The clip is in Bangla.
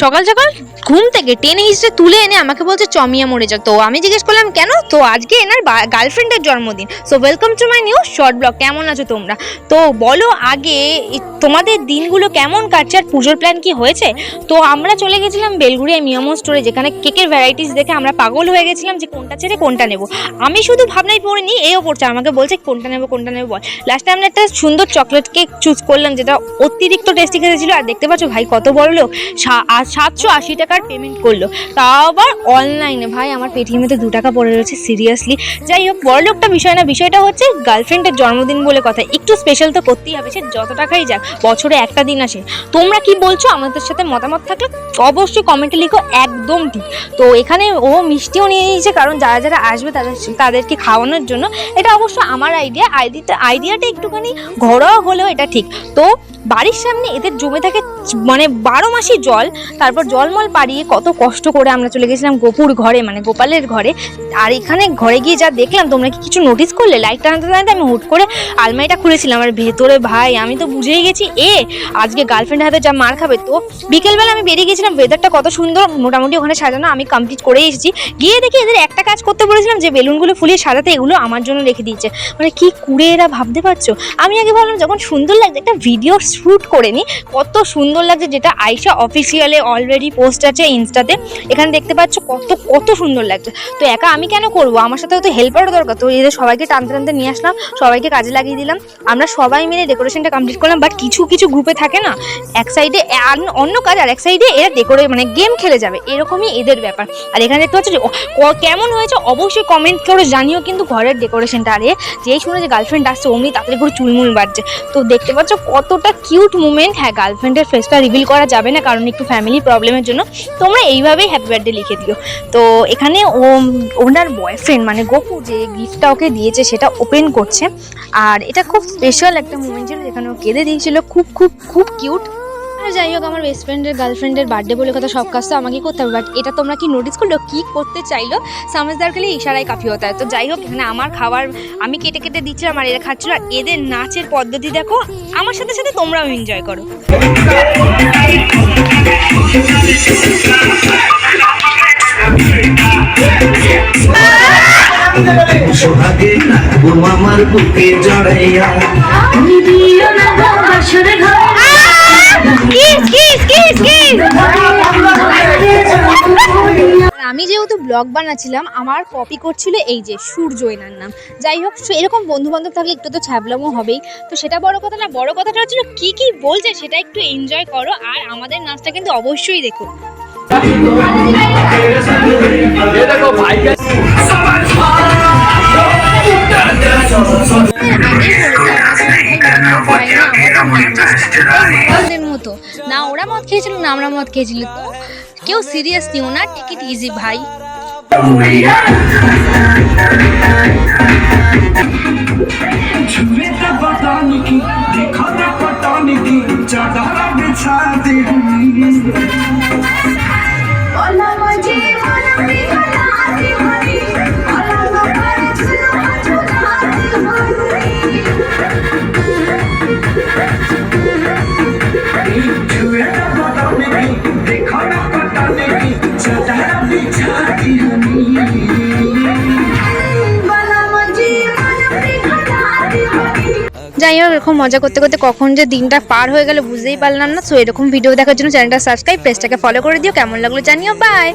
সকাল সকাল ঘুম থেকে টেনে হিসেবে তুলে এনে আমাকে বলছে চমিয়া মরে যাও। তো আমি জিজ্ঞেস করলাম কেন? তো আজকে এনার গার্লফ্রেন্ডের জন্মদিন। So welcome to my new short blog. কেমন আছো তোমরা? তো বলো আগে তোমাদের দিনগুলো কেমন কাটছে আর পুজোর প্ল্যান কি হয়েছে? তো আমরা চলে গেছিলাম বেলগুড়িয়া মিয়ামো স্টোরে, যেখানে কেকের ভ্যারাইটিস দেখে আমরা পাগল হয়ে গেছিলাম যে কোনটা ছেড়ে কোনটা নেবো। আমি শুধু ভাবনাই পড়িনি, এও পড়ছে, আমাকে বলছে কোনটা নেবো বল। লাস্টে আমরা একটা সুন্দর চকলেট কেক চুজ করলাম, যেটা অতিরিক্ত টেস্টি খেতেছিল। আর দেখতে পাচ্ছ ভাই কত বড় লোক, 780 টাকার পেমেন্ট করলো, তাও আবার অনলাইনে। ভাই আমার পেটিএমে 2 টাকা পড়ে রয়েছে, সিরিয়াসলি। যাই হোক, বড় লোকটা বিষয় না, বিষয়টা হচ্ছে গার্লফ্রেন্ডের জন্মদিন বলে কথা, একটু স্পেশাল তো করতেই হবে, সে যত টাকাই যাক, বছরে একটা দিন আসে। তোমরা কি বলছো? আমাদের সাথে মতামত থাকলে অবশ্যই কমেন্টে লিখো। একদম ঠিক। তো এখানে ও মিষ্টিও নিয়ে নিয়েছে, কারণ যারা যারা আসবে তাদেরকে খাওয়ানোর জন্য। এটা অবশ্য আমার আইডিয়াটা একটুখানি ঘরোয়া হলেও এটা ঠিক। তো বাড়ির সামনে এদের জমে থাকে মানে 12 মাসই জল, তারপর জলমল পাড়িয়ে কত কষ্ট করে আমরা চলে গেছিলাম গোপুর ঘরে, মানে গোপালের ঘরে। আর এখানে ঘরে গিয়ে যা দেখলাম, তোমরা কি কিছু নোটিস করলে? লাইটটা আনতে আমি হুট করে আলমারিটা খুলেছিলাম, আর ভেতরে ভাই আমি তো বুঝেই গেছি আজকে গার্লফ্রেন্ডের হাতে যা মার খাবে। তো বিকেলবেলা আমি বেরিয়ে গেছিলাম, ওয়েদারটা কত সুন্দর, মোটামুটি ওখানে সাজানো আমি কমপ্লিট করে এসেছি। গিয়ে দেখি এদের একটা কাজ করতে বলেছিলাম, যে বেলুনগুলো ফুলিয়ে সাজাতে, এগুলো আমার জন্য রেখে দিয়েছে। মানে কি কুড়ে এরা, ভাবতে পারছো? আমি আগে ভাবলাম যখন সুন্দর লাগছে একটা ভিডিও শ্যুট করে নি, কত সুন্দর লাগছে, যেটা আয়শা অফিসিয়ালে অলরেডি পোস্ট আছে ইনস্টাতে। এখানে দেখতে পাচ্ছ কত সুন্দর লাগছে। তো একা আমি কেন করবো, আমার সাথে তো হেল্পারও দরকার। তো এদের সবাইকে টানতে টানতে নিয়ে আসলাম, সবাইকে কাজে লাগিয়ে দিলাম। আমরা সবাই মিলে ডেকোরেশনটা কমপ্লিট করলাম। বাট কিছু কিছু গ্রুপে থাকে না, এক সাইডে অন্য কাজ আর এক সাইডে এরা মানে গেম খেলে যাবে, এরকমই এদের ব্যাপার। আর এখানে দেখতে পাচ্ছ কেমন হয়েছে অবশ্যই কমেন্ট করে জানিও কিন্তু ঘরের ডেকোরেশনটা। আরে যেই শুনে যে গার্লফ্রেন্ড আসছে অমনি তাড়াতাড়ি করে চুলমুল বাজছে। তো দেখতে পাচ্ছ কতটা কিউট মুমেন্ট। হ্যাঁ, গার্লফ্রেন্ডের ফেসটা রিভিল করা যাবে না, কারণ একটু ফ্যামিলি প্রবলেমের জন্য। তোমরা এইভাবেই হ্যাপি বার্থডে লিখে দিও। তো এখানে ওনার বয়ফ্রেন্ড মানে গপু যে গিফটটা ওকে দিয়েছে সেটা ওপেন করছে। আর এটা খুব স্পেশাল একটা মুমেন্ট ছিল, যেখানে ও কেঁদে দিয়েছিল, খুব খুব খুব কিউট। আর যাই হোক, আমার বেস্ট ফ্রেন্ডের গার্লফ্রেন্ডের বার্থডে বলে কথা, সব কাজ তো আমাকেই করতে হবে। বাট এটা তোমরা কি নোটিস করলো, কি করতে চাইলো? সমঝদার के लिए ইশারায় কাফি হতা হয়। তো যাই হোক, এখানে আমার খাবার আমি কেটে কেটে দিচ্ছিলাম আর এরা খাচ্ছিল। আর এদের নাচের পদ্ধতি দেখো, আমার সাথে সাথে তোমরাও এনজয় করো। সোহাগে নাচবো আমার বুকে জড়াইয়া, আমি যেহেতু ব্লগ বানাচ্ছিলাম, আমার কপি করছিল এই যে সূর্য, এনার নাম। যাই হোক, এরকম বন্ধু বান্ধব থাকলে একটু তো ছ্যাবলামও হবেই। তো সেটা বড় কথা না, বড় কথাটা হচ্ছিল কি কি বলছে সেটা একটু এনজয় করো। আর আমাদের নাচটা কিন্তু অবশ্যই দেখো। মতো না ওরা মদ খেয়েছিল না আমরা মদ খেয়েছিল, তো কেউ সিরিয়াস নিও না, টেক ইট ইজি ভাই। যাই হোক, এরকম মজা করতে করতে কখন যে দিনটা পার হয়ে গেল বুঝতেই পারলাম না। সো এরকম ভিডিও দেখার জন্য চ্যানেলটা সাবস্ক্রাইব, পেজটাকে ফলো করে দিও। কেমন লাগলো জানিও। বাই।